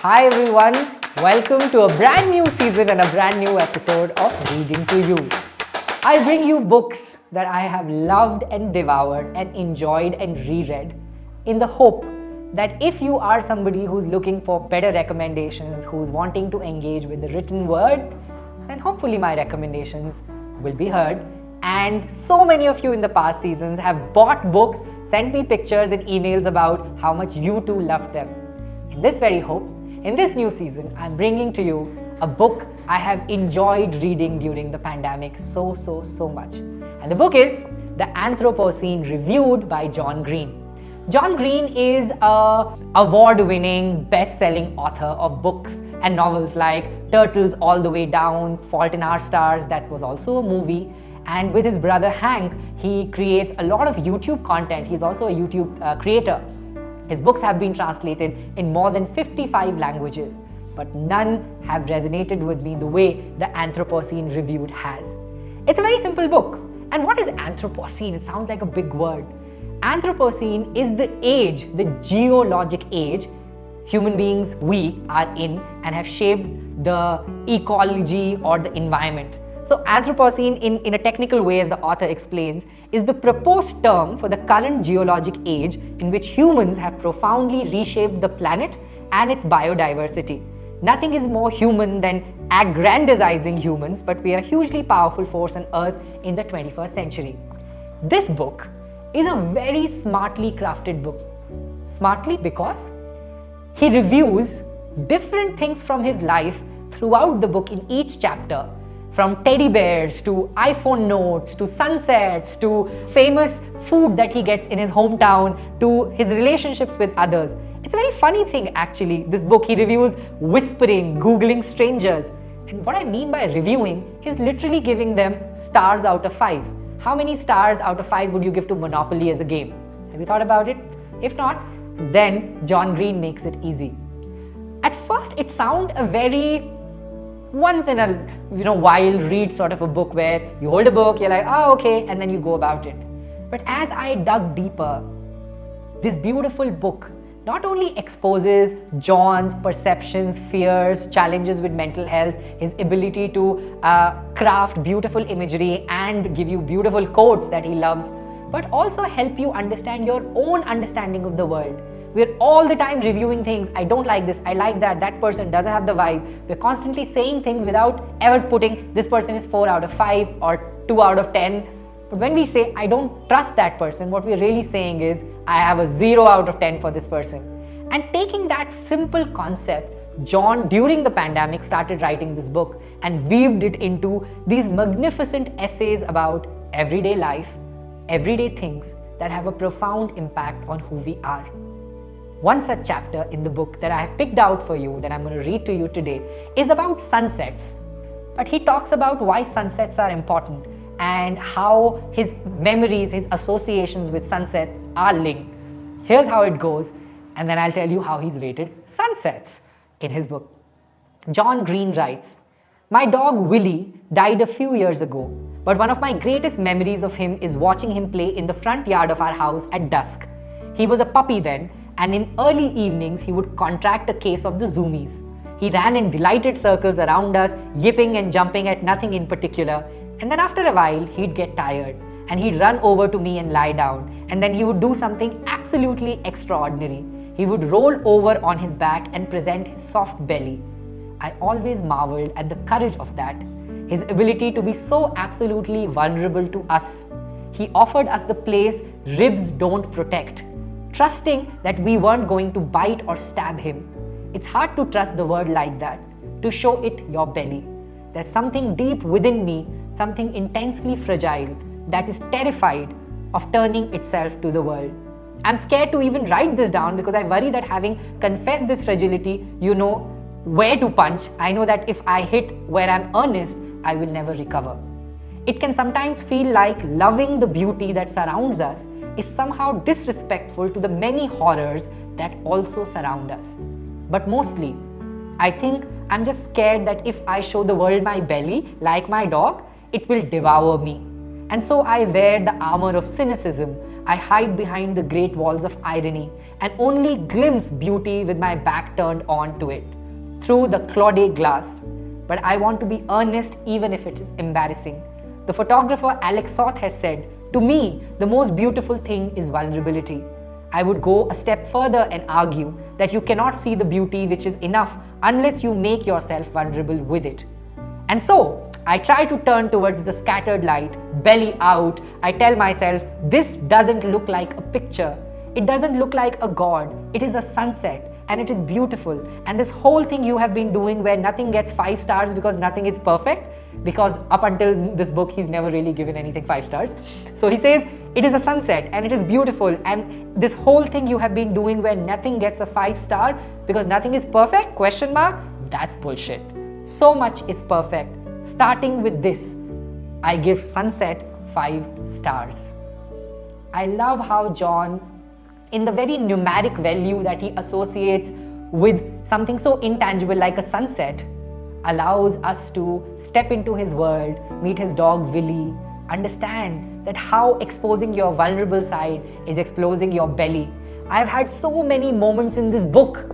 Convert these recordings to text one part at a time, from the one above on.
Hi everyone, welcome to a brand new season and a brand new episode of Reading to You. I bring you books that I have loved and devoured and enjoyed and reread in the hope that if you are somebody who's looking for better recommendations, who's wanting to engage with the written word, then hopefully my recommendations will be heard. And so many of you in the past seasons have bought books, sent me pictures and emails about how much you too loved them. In this very hope, in this new season, I'm bringing to you a book I have enjoyed reading during the pandemic so much. And the book is The Anthropocene, reviewed by John Green. John Green is an award-winning, best-selling author of books and novels like Turtles All the Way Down, Fault in Our Stars, that was also a movie. And with his brother Hank, he creates a lot of YouTube content. He's also a YouTube creator. His books have been translated in more than 55 languages, but none have resonated with me the way The Anthropocene reviewed has. It's a very simple book. And what is Anthropocene? It sounds like a big word. Anthropocene is the age, the geologic age human beings, we are in and have shaped the ecology or the environment. So Anthropocene, in a technical way, as the author explains, is the proposed term for the current geologic age in which humans have profoundly reshaped the planet and its biodiversity. Nothing is more human than aggrandizing humans, but we are a hugely powerful force on Earth in the 21st century. This book is a very smartly crafted book. Smartly because he reviews different things from his life throughout the book in each chapter. From teddy bears to iPhone notes to sunsets to famous food that he gets in his hometown to his relationships with others. It's a very funny thing actually, this book. He reviews whispering, googling strangers. And what I mean by reviewing is literally giving them stars out of 5. How many stars out of 5 would you give to Monopoly as a game? Have you thought about it? If not, then John Green makes it easy. At first it sounds a very once in a while read sort of a book where you hold a book, you're like, oh okay, and then you go about it. But as I dug deeper, this beautiful book not only exposes John's perceptions, fears, challenges with mental health, his ability to craft beautiful imagery and give you beautiful quotes that he loves, but also help you understand your own understanding of the world. We're all the time reviewing things. I don't like this, I like that, that person doesn't have the vibe. We're constantly saying things without ever putting this person is 4 out of 5 or 2 out of 10. But when we say, I don't trust that person, what we're really saying is, I have a 0 out of 10 for this person. And taking that simple concept, John, during the pandemic, started writing this book and weaved it into these magnificent essays about everyday life, everyday things that have a profound impact on who we are. One such chapter in the book that I have picked out for you, that I'm going to read to you today, is about sunsets. But he talks about why sunsets are important and how his memories, his associations with sunsets are linked. Here's how it goes, and then I'll tell you how he's rated sunsets in his book. John Green writes, "My dog Willie died a few years ago, but one of my greatest memories of him is watching him play in the front yard of our house at dusk. He was a puppy then, and in early evenings he would contract a case of the zoomies. He ran in delighted circles around us, yipping and jumping at nothing in particular, and then after a while he'd get tired and he'd run over to me and lie down, and then he would do something absolutely extraordinary. He would roll over on his back and present his soft belly. I always marveled at the courage of that, his ability to be so absolutely vulnerable to us. He offered us the place ribs don't protect, trusting that we weren't going to bite or stab him. It's hard to trust the word like that, to show it your belly. There's something deep within me, something intensely fragile, that is terrified of turning itself to the world. I'm scared to even write this down because I worry that having confessed this fragility, you know where to punch. I know that if I hit where I'm earnest, I will never recover. It can sometimes feel like loving the beauty that surrounds us is somehow disrespectful to the many horrors that also surround us. But mostly, I think I'm just scared that if I show the world my belly, like my dog, it will devour me. And so I wear the armor of cynicism. I hide behind the great walls of irony and only glimpse beauty with my back turned on to it. through the cloudy glass, but I want to be earnest even if it is embarrassing. The photographer Alex Soth has said, "To me, the most beautiful thing is vulnerability." I would go a step further and argue that you cannot see the beauty which is enough unless you make yourself vulnerable with it. And so, I try to turn towards the scattered light, belly out. I tell myself, this doesn't look like a picture. It doesn't look like a god. It is a sunset and it is beautiful. And this whole thing you have been doing where nothing gets 5 stars because nothing is perfect, because up until this book, he's never really given anything 5 stars. So he says, it is a sunset and it is beautiful. And this whole thing you have been doing where nothing gets a 5 star because nothing is perfect, question mark, that's bullshit. So much is perfect. Starting with this, I give sunset 5 stars. I love how John, in the very numeric value that he associates with something so intangible like a sunset, allows us to step into his world, meet his dog Willie, understand that how exposing your vulnerable side is exposing your belly. I've had so many moments in this book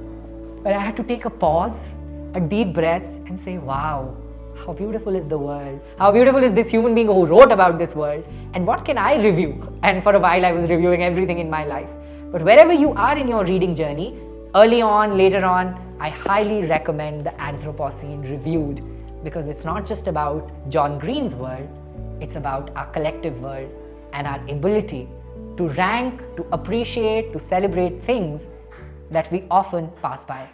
where I had to take a pause, a deep breath, and say, wow, how beautiful is the world? How beautiful is this human being who wrote about this world? And what can I review? And for a while I was reviewing everything in my life. But wherever you are in your reading journey, early on, later on, I highly recommend the Anthropocene reviewed, because it's not just about John Green's world, it's about our collective world and our ability to rank, to appreciate, to celebrate things that we often pass by.